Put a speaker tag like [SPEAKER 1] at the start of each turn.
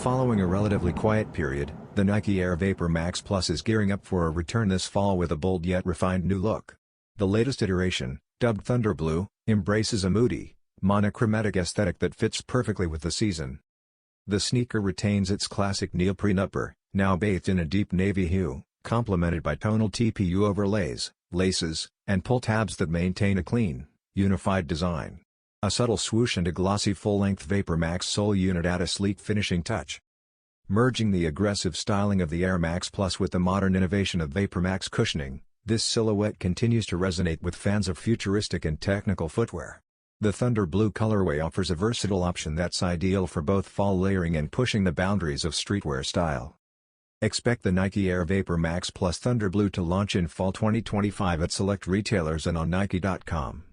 [SPEAKER 1] Following a relatively quiet period, the Nike Air VaporMax Plus is gearing up for a return this fall with a bold yet refined new look. The latest iteration, dubbed Thunder Blue, embraces a moody, monochromatic aesthetic that fits perfectly with the season. The sneaker retains its classic neoprene upper, now bathed in a deep navy hue, complemented by tonal TPU overlays, laces, and pull tabs that maintain a clean, unified design. A subtle swoosh and a glossy full-length VaporMax sole unit add a sleek finishing touch. Merging the aggressive styling of the Air Max Plus with the modern innovation of VaporMax cushioning, this silhouette continues to resonate with fans of futuristic and technical footwear. The Thunder Blue colorway offers a versatile option that's ideal for both fall layering and pushing the boundaries of streetwear style. Expect the Nike Air VaporMax Plus Thunder Blue to launch in fall 2025 at select retailers and on Nike.com.